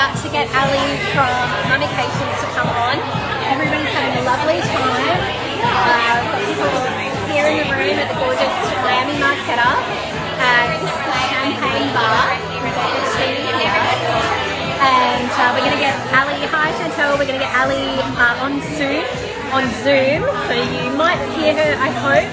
about to get Ali from Mummications to come on. Everybody's having a lovely time. People here in the room at the gorgeous Miami Marquetta. This is the Champagne Bar. And we're going to get Ali, hi Chantel, we're going to get Ali on Zoom, so you might hear her, I hope.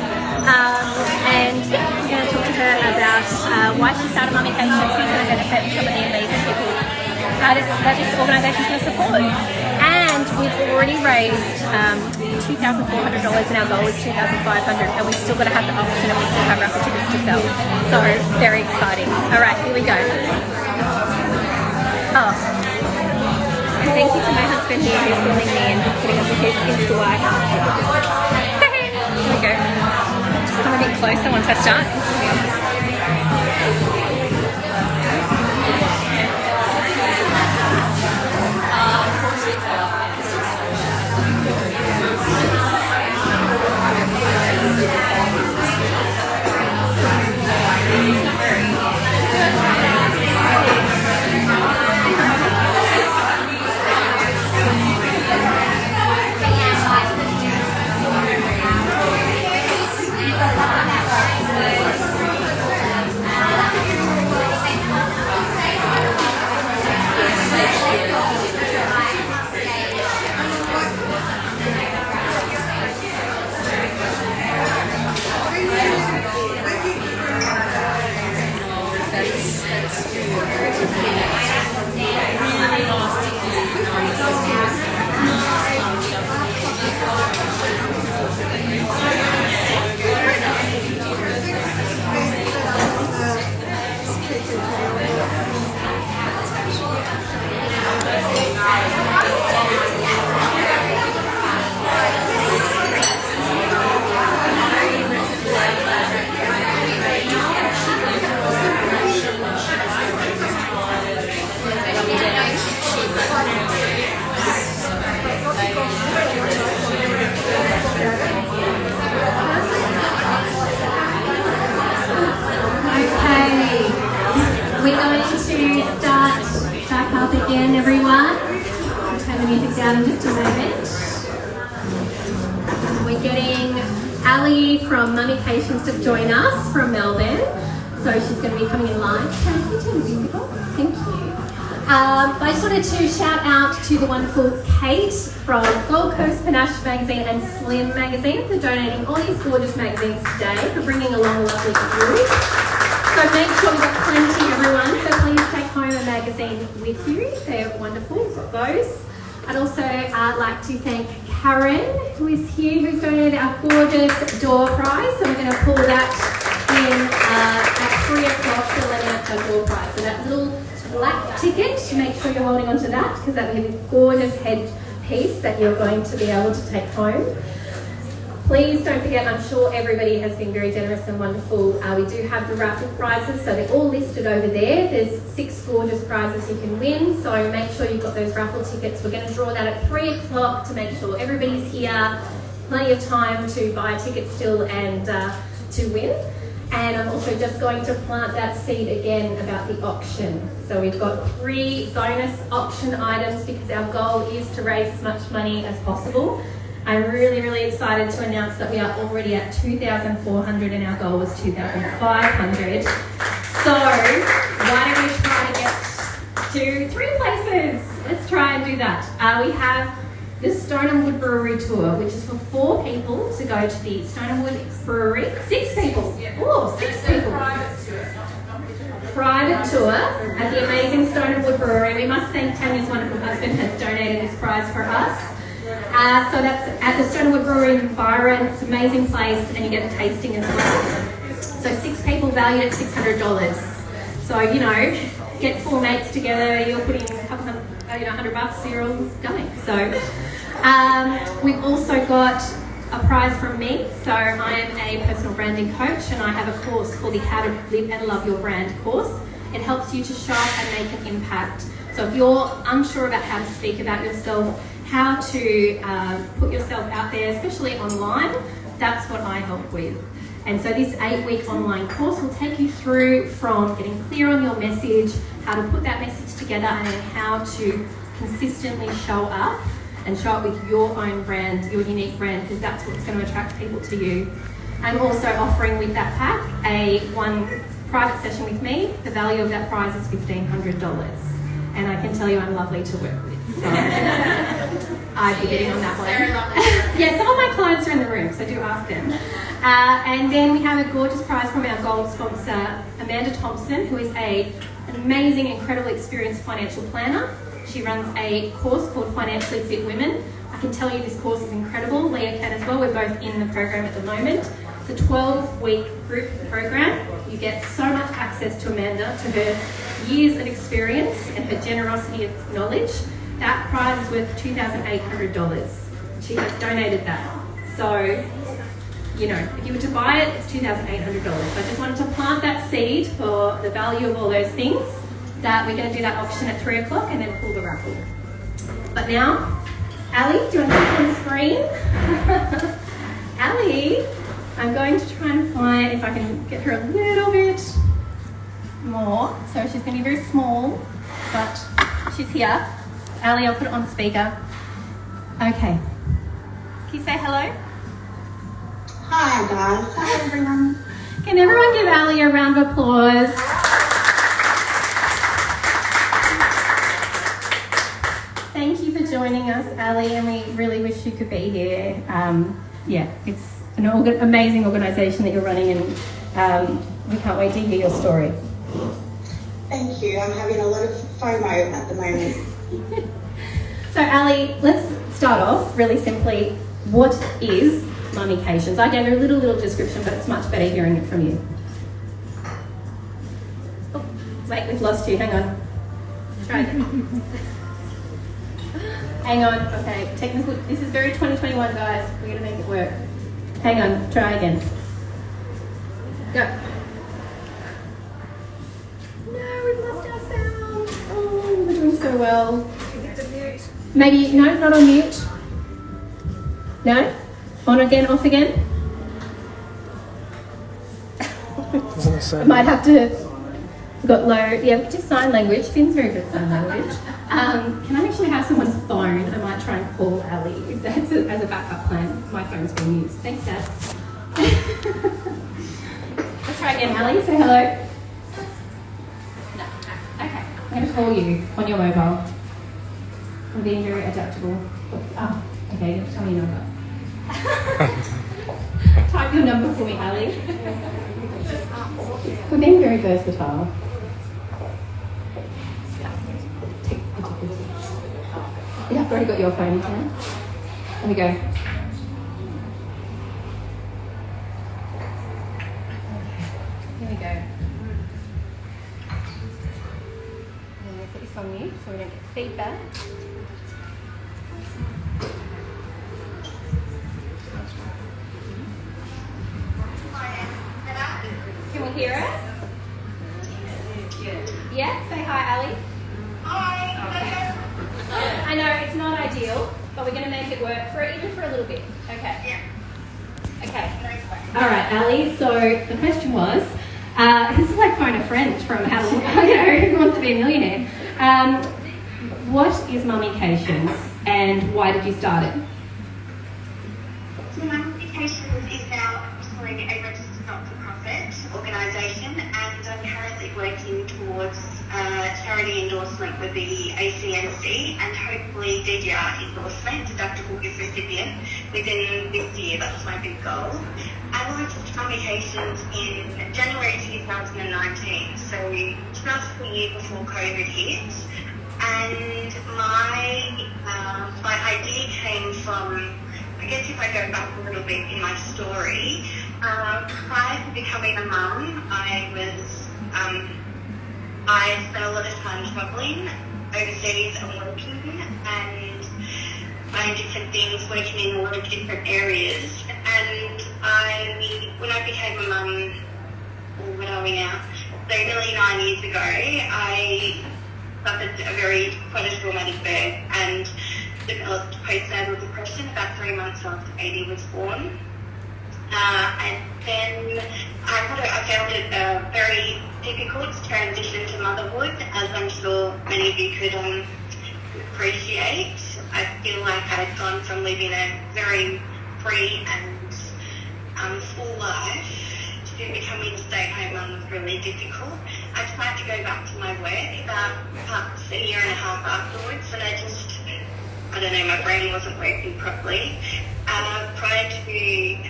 And we're going to talk to her about why she started Mummications, who's going to benefit from some of the amazing people that this organisation is going to support. And we've already raised $2,400 and our goal is $2,500, and we've still got to have the option and we still have raffle tickets to sell. So very exciting. All right, here we go. Oh, and thank you to my husband here who's filming me and putting up with his Insta wife. Here we go. Just come a bit closer once I start. In just a moment. We're getting Ali from Mummications to join us from Melbourne, so she's going to be coming in live. Thank you. I just wanted to shout out to the wonderful Kate from Gold Coast Panache Magazine and Slim Magazine for donating all these gorgeous magazines today, for bringing along a lovely crew. So make sure we've got plenty, everyone, so please take home a magazine with you. They're wonderful. We've got those. I'd also like to thank Karen, who is here, who's donated our gorgeous door prize. So we're going to pull that in at 3 o'clock to let out our door prize. So that little black ticket, make sure you're holding onto that, because that will be a gorgeous headpiece that you're going to be able to take home. Please don't forget, I'm sure everybody has been very generous and wonderful. We do have the raffle prizes, so they're all listed over there. There's 6 gorgeous prizes you can win, so make sure you've got those raffle tickets. We're going to draw that at 3 o'clock to make sure everybody's here. Plenty of time to buy tickets still and to win. And I'm also just going to plant that seed again about the auction. So we've got 3 bonus auction items because our goal is to raise as much money as possible. I'm really, really excited to announce that we are already at 2,400 and our goal was 2,500. So why don't we try to get to 3 places? Let's try and do that. We have the Stone and Wood Brewery Tour, which is for 4 people to go to the Stone and Wood Brewery. 6 people. Oh, 6 people. Private tour at the amazing Stone and Wood Brewery. We must thank Tanya's wonderful husband who has donated this prize for us. So that's at the Stone and Wood Brewery in Byron. It's an amazing place and you get a tasting as well. So 6 people valued at $600. So, you know, get 4 mates together, you're putting a couple $100, so you're all going. So we've also got a prize from me. So I am a personal branding coach and I have a course called the How to Live and Love Your Brand course. It helps you to show up and make an impact. So if you're unsure about how to speak about yourself, how to put yourself out there, especially online, that's what I help with. And so this 8-week online course will take you through from getting clear on your message, how to put that message together, and then how to consistently show up and show up with your own brand, your unique brand, because that's what's going to attract people to you. I'm also offering with that pack one private session with me. The value of that prize is $1,500, and I can tell you I'm lovely to work with. So I'd be getting on that one. Yeah, some of my clients are in the room, so do ask them. And then we have a gorgeous prize from our gold sponsor, Amanda Thompson, who is an amazing, incredibly experienced financial planner. She runs a course called Financially Fit Women. I can tell you this course is incredible. Leah can as well. We're both in the program at the moment. It's a 12-week group program. You get so much access to Amanda, to her years of experience and her generosity of knowledge. That prize is worth $2,800. She has donated that. So, you know, if you were to buy it, it's $2,800. So I just wanted to plant that seed for the value of all those things. That we're going to do that auction at 3 o'clock and then pull the raffle. But now, Ali, do you want to put on the screen? Ali, I'm going to try and find if I can get her a little bit more. So she's going to be very small, but she's here. Ali, I'll put it on speaker. Okay. Can you say hello? Hi guys. Hi everyone. Can everyone give Ali a round of applause? Thank you for joining us, Ali, and we really wish you could be here. Yeah, it's an amazing organisation that you're running, and we can't wait to hear your story. Thank you. I'm having a lot of FOMO at the moment. So, Ali, let's start off really simply. What is mummications? I gave a little description, but it's much better hearing it from you. Oh, wait, we've lost you. Hang on. Try again. Hang on. Okay, technical. This is very 2021, guys. We're going to make it work. Hang on. Try again. Go. No, we've lost our sound. Oh, we're doing so well. Maybe, no, not on mute. No? On again, off again? I might have to, got low, yeah, just sign language. Finn's very good at sign language. Can I actually have someone's phone? I might try and call Ali if that's as a backup plan. My phone's being used. Thanks, Dad. Let's try again, Ali. Say hello. No. Okay. I'm going to call you on your mobile. I'm being very adaptable. Oh, okay. Tell me your number. Type your number for me, Ali. We're being very versatile. Yeah, I've already got your phone, Ken. There we go. Here we go. I'm going to put this on mute so we don't get feedback. Can we hear it? Yeah? Say hi, Ali. Hi. Okay. I know it's not ideal, but we're going to make it work even for a little bit. Okay. Yeah. Okay. All right, Ali. So the question was, this is like phone a friend from How to, Who Wants to Be a Millionaire. What is mummications and why did you start it? So Mummications is now actually a registered not-for-profit organisation, and I'm currently working towards charity endorsement with the ACNC and hopefully DGR endorsement, deductible gift recipient, within this year. That's my big goal. I launched Mummications in January 2019, so just the year before COVID hit. And my idea came from, I guess if I go back a little bit in my story, prior to becoming a mum, I spent a lot of time travelling overseas and working and trying different things, working in a lot of different areas. And when I became a mum, or when I went out, so nearly 9 years ago, I suffered quite a traumatic birth and developed postnatal depression about 3 months after baby was born. And then I found it very difficult to transition to motherhood, as I'm sure many of you could appreciate. I feel like I'd gone from living a very free and full life to becoming a stay-at-home mum was really difficult. I tried to go back to my work about perhaps a year and a half afterwards, and I don't know, my brain wasn't working properly. Prior to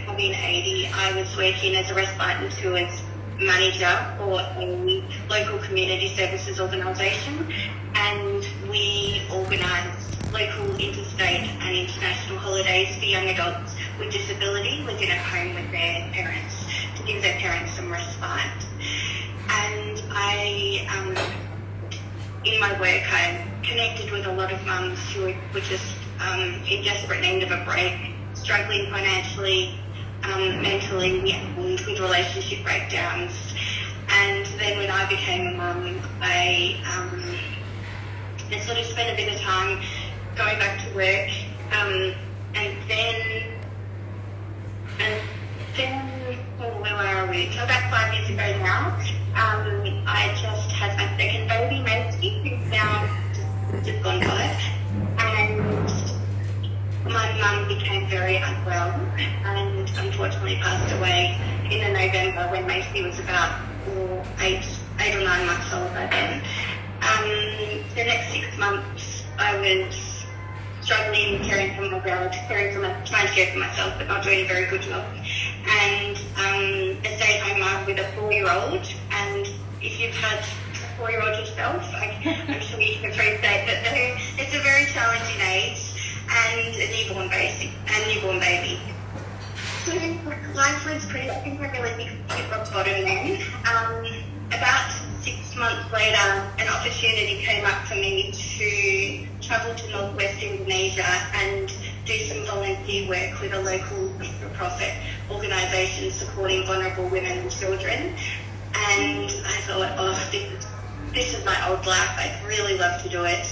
having 80, I was working as a respite and tours manager for a local community services organisation, and we organised local, interstate and international holidays for young adults with disability living at home with their parents to give their parents some respite. And in my work, I connected with a lot of mums who were just in desperate need of a break, struggling financially, mentally, and with relationship breakdowns. And then when I became a mum, I sort of spent a bit of time going back to work, and then where are we? So about 5 years ago now, I just had my second baby, Macy, who's now just gone by, and my mum became very unwell and unfortunately passed away in November when Macy was about 8 or 9 months old by then. The next 6 months I was struggling caring for my brother, trying to care for myself but not doing a very good job. And a stay-at-home mum with a 4-year-old, and if you've had a 4-year-old yourself, I'm sure you can appreciate that it's a very challenging age, and a newborn baby. So life was pretty, I think I really hit rock bottom then. About 6 months later, an opportunity came up for me to travel to northwest Indonesia and do some volunteer work with a local not-for-profit organisation supporting vulnerable women and children. And I thought, this is my old life. I'd really love to do it.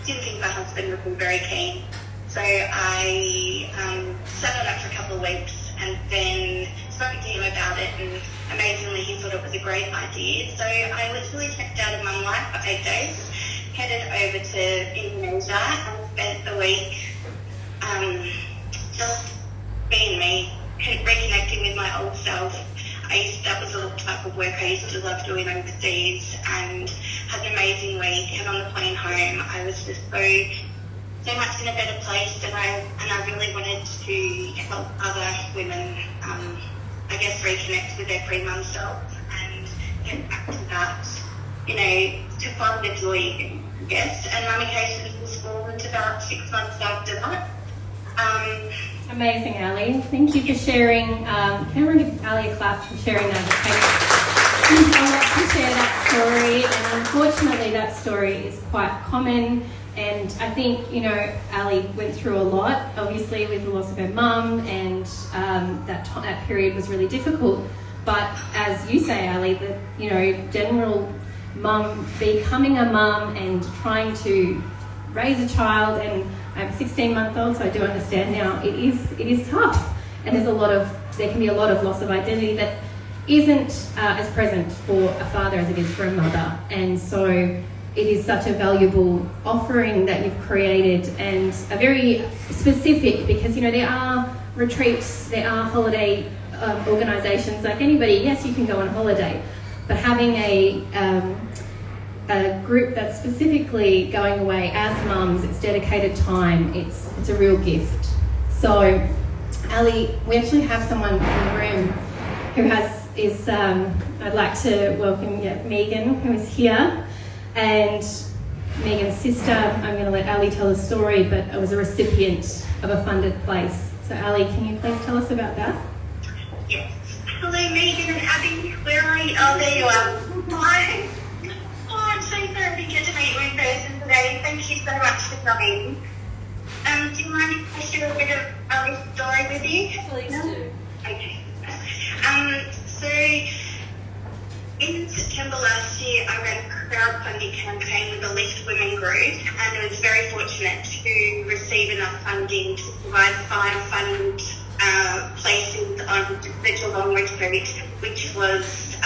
Didn't think my husband would be very keen. So I sat on it for a couple of weeks and then spoke to him about it, and amazingly he thought it was a great idea. So I literally checked out of mum life for 8 days, headed over to Indonesia and spent the week just being me, reconnecting with my old self. That was the type of work I used to love doing overseas, and had an amazing week. And on the plane home, I was just so much in a better place, and I really wanted to help other women, I guess, reconnect with their pre-mum self and get back to that, to find the joy, I guess. And Mummication was formed about 6 months after that. Amazing, Ali. Thank you for sharing. Can everyone give Ali a clap for sharing that? It means a lot to share that story, and unfortunately that story is quite common. And I think, Ali went through a lot, obviously, with the loss of her mum, and that period was really difficult. But as you say, Ali, that, general mum, becoming a mum and trying to raise a child, and I'm a 16-month-old, so I do understand now, it is tough. And there can be a lot of loss of identity that isn't as present for a father as it is for a mother. And so it is such a valuable offering that you've created, and a very specific, because there are retreats, there are holiday organisations, like anybody. Yes, you can go on holiday, but having a group that's specifically going away as mums, it's dedicated time, it's a real gift. So Ali, we actually have someone in the room who I'd like to welcome Megan, who is here. And Megan's sister, I'm going to let Ali tell the story, but I was a recipient of a funded place. So Ali, can you please tell us about that? Yes. Hello Megan and Abby, where are you? Oh, there you are. Hi. Oh, I'm so sorry to get to meet you in person today. Thank you so much for coming. Do you mind if I share a bit of Ali's story with you? Please do. Okay. So in September last year, I ran a crowdfunding campaign with the Lift Women group, and I was very fortunate to receive enough funding to provide 5 places on the Geelong retreat, which was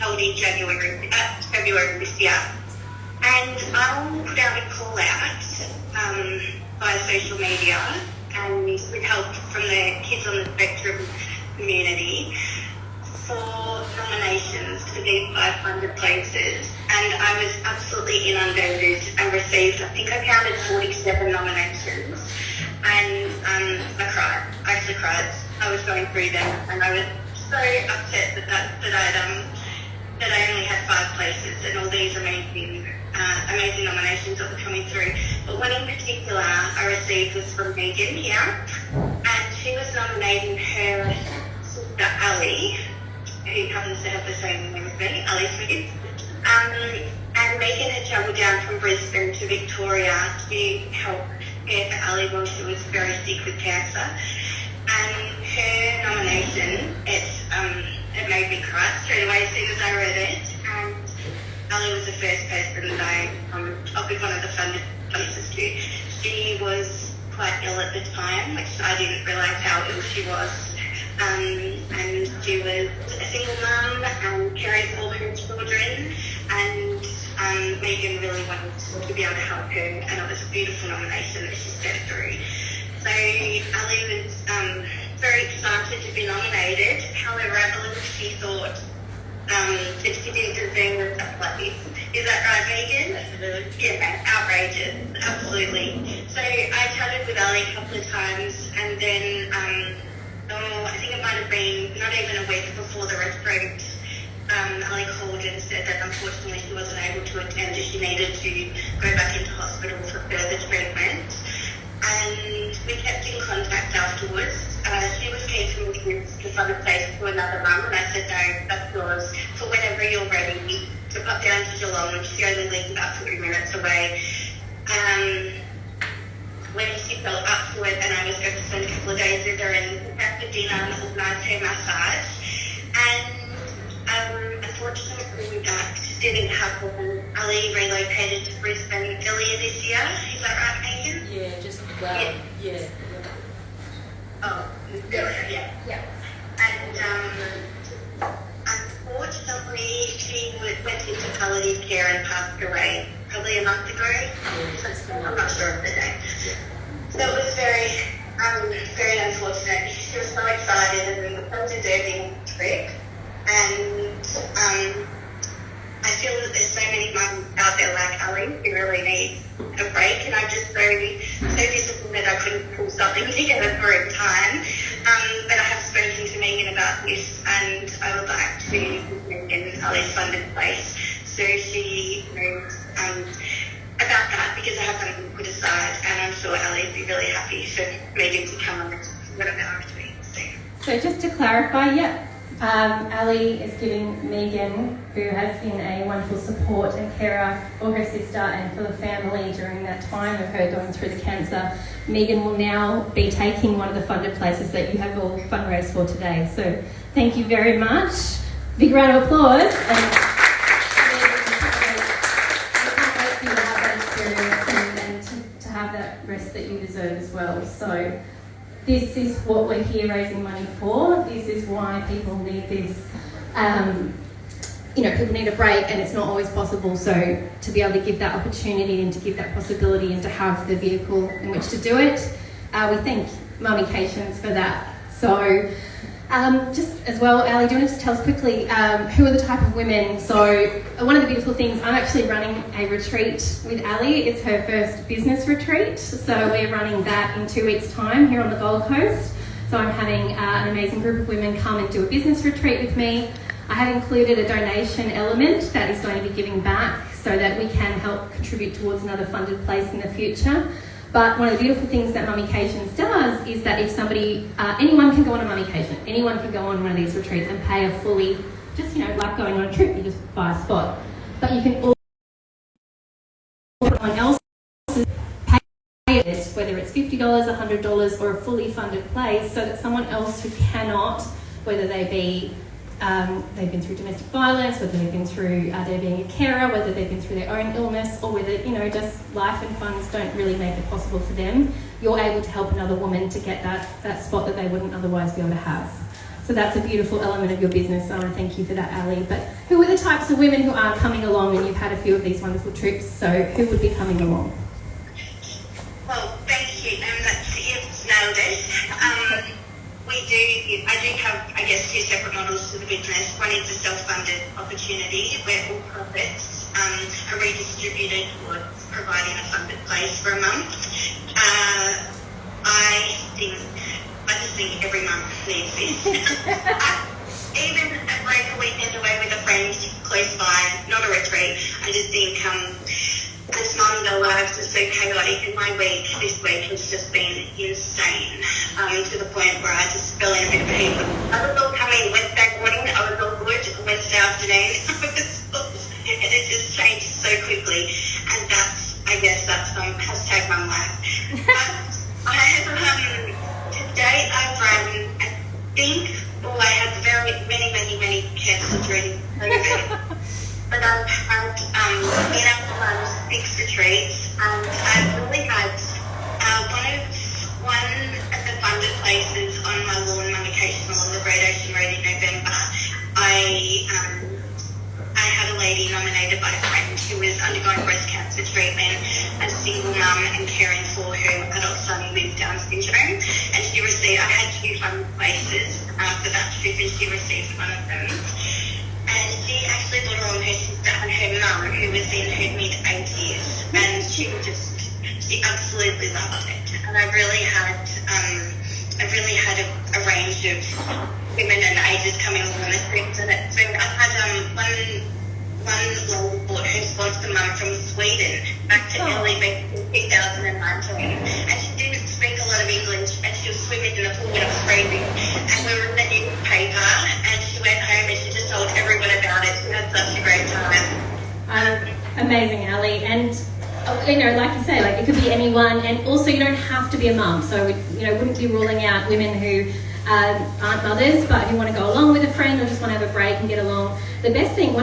held in February this year. And I'll put out a call out via social media and with help from the Kids on the Spectrum community for nominations for these 500 places. And I was absolutely inundated. I received, I think I counted 47 nominations. And I cried. I actually cried. I was going through them and I was so upset that I only had 5 places and all these amazing nominations that were coming through. But one in particular I received was from Megan here, and she was nominating her sister Ali, who happens to have the same name as me, Ali Smith. And Megan had travelled down from Brisbane to Victoria to help care for Ali while she was very sick with cancer. And her nomination, it made me cry straight away as soon as I read it. And Ali was the first person that I'll be one of the funded places to. She was quite ill at the time, which I didn't realise how ill she was. And she was a single mum and caring for all her children. And Megan really wanted to be able to help her, and it was a beautiful nomination that she stepped through. So Ali was very excited to be nominated. However, I believe she thought that she didn't deserve stuff like this. Is that right, Megan? Absolutely. Yeah, outrageous. Absolutely. So I chatted with Ali a couple of times, and then I think it might have been not even a week before the referendum. Ali called and said that unfortunately she wasn't able to attend as she needed to go back into hospital for further treatment. And we kept in contact afterwards. She was keen to move to fund a place to another mum, and I said, no, that's yours for whenever you're ready to pop down to Geelong, which she only lives about 40 minutes away. When she felt up to it, and I was going to spend a couple of days with her and have for dinner and organise her massage. And unfortunately, that didn't happen. Ali relocated to Brisbane earlier this year. Is that right, Megan? Yeah, just yeah. Oh, earlier, yeah. And unfortunately, she went into palliative care and passed away probably a month ago. I'm not sure of the date. So it was very unfortunate. She was so excited, and we were so deserving trip. And I feel that there's so many mums out there like Ali who really need a break, and I'm just so disappointed I couldn't pull something together for in time. But I have spoken to Megan about this, and I would like to give Megan Ali's funded place so she knows about that, because I have something to put aside, and I'm sure Ali would be really happy for Megan to come on whatever after me. So just to clarify, Ali is giving Megan, who has been a wonderful support and carer for her sister and for the family during that time of her going through the cancer, Megan will now be taking one of the funded places that you have all fundraised for today. So thank you very much. Big round of applause. And to have that rest that you deserve as well. So this is what we're here raising money for. This is why people need this. People need a break, and it's not always possible. So to be able to give that opportunity and to give that possibility and to have the vehicle in which to do it, we thank Mummications for that. So just as well, Ali, do you want to just tell us quickly who are the type of women? So one of the beautiful things, I'm actually running a retreat with Ali. It's her first business retreat. So we're running that in 2 weeks' time here on the Gold Coast. So I'm having an amazing group of women come and do a business retreat with me. I have included a donation element that is going to be giving back so that we can help contribute towards another funded place in the future. But one of the beautiful things that Mummications does is that if somebody, anyone can go on a Mummication, anyone can go on one of these retreats and pay a fully, just, like going on a trip, you just buy a spot. But you can also someone else's pay it, whether it's $50, $100, or a fully funded place, so that someone else who cannot, whether they be they've been through domestic violence, whether they've been through they're being a carer, whether they've been through their own illness, or whether just life and funds don't really make it possible for them, you're able to help another woman to get that spot that they wouldn't otherwise be able to have. So that's a beautiful element of your business. So I want to thank you for that, Ali. But who are the types of women who are coming along? And you've had a few of these wonderful trips. So who would be coming along? Well, thank you. You've nailed it. I do have, I guess, two separate models to the business. One is a self-funded opportunity where all profits are redistributed towards providing a funded place for a month. I just think every month needs this. Even a break a weekend away with a friend close by, not a retreat. I just think as mums, our lives are so chaotic, and my week this week has just been insane, to the point where I just fell in a bit of pain. I was all coming Wednesday morning, I was all good, Wednesday afternoon, and it just changed so quickly, and that's hashtag mum life. I have, today I've run, I had many cancers during COVID. But I've had been able to run 6 retreats, and I've really had one of the funded places on my lawn vacation along the Great Ocean Road in November. I had a lady nominated by a friend who was undergoing breast cancer treatment, a single mum and caring for her adult son with Down syndrome, and I had 2 funded places for that trip, and she received one of them. And she actually brought along her sister and her mum, who was in her mid-80s, and she absolutely loved it. And I really had a range of women and ages coming along the trips, and it's been, I've had one lady brought her sponsor mum from Sweden back to Italy back in 2019, and she didn't speak a lot of English, and she was swimming in the pool, and it was freezing, and we were in the newspaper, and she went home and she just told everyone about it. She had such a great time. Amazing, Ali. And like you say, it could be anyone, and also you don't have to be a mum. So wouldn't be ruling out women who aren't mothers but who want to go along with a friend or just want to have a break and get along. One of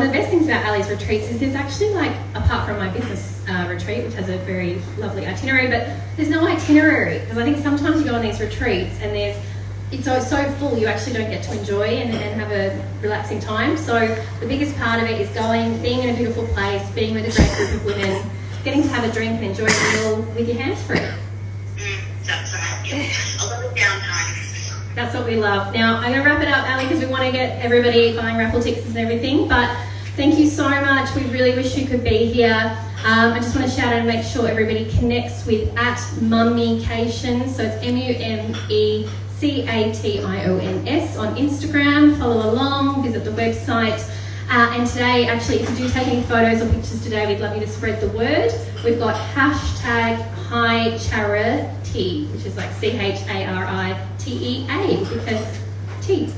the best things about Ali's retreats is there's actually, apart from my business retreat, which has a very lovely itinerary, but there's no itinerary, because I think sometimes you go on these retreats and it's so full you actually don't get to enjoy and have a relaxing time. So the biggest part of it is being in a beautiful place, being with a great group of women, getting to have a drink and enjoy a meal with your hands free. That's right. A little downtime. That's what we love. Now, I'm going to wrap it up, Ali, because we want to get everybody buying raffle tickets and everything. But thank you so much. We really wish you could be here. I just want to shout out and make sure everybody connects with @Mummication. So it's MUMECATIONS on Instagram. Follow along, visit the website. And today, actually, if you do take any photos or pictures today, we'd love you to spread the word. We've got #HiCharity, which is like CHARITEA, because tea.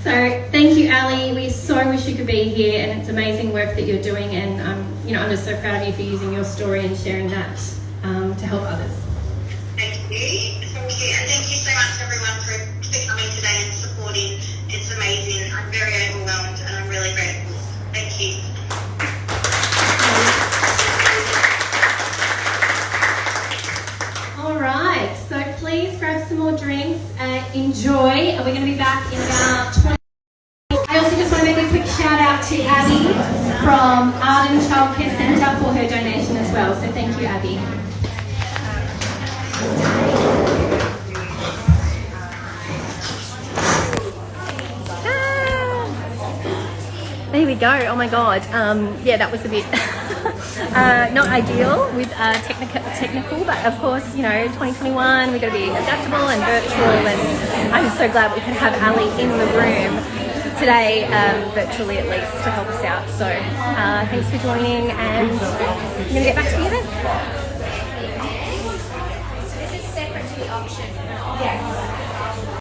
So thank you, Ali. We so wish you could be here, and it's amazing work that you're doing. And I'm just so proud of you for using your story and sharing that to help others. Thank you, and thank you so much, everyone, for coming today and supporting. It's amazing. I'm very overwhelmed, and I'm really grateful. Thank you. All right, so please grab some more drinks and enjoy. And we're going to be back in about 20 minutes. I also just want to make a quick shout out to Abby from Arden Childcare Centre for her donation as well. So thank you, Abby. There we go. Oh my God. Yeah, that was a bit not ideal with technical, but of course, 2021, we've got to be adaptable and virtual, and I'm so glad we could have Ali in the room today, virtually at least, to help us out. So thanks for joining, and I'm going to get back to you then.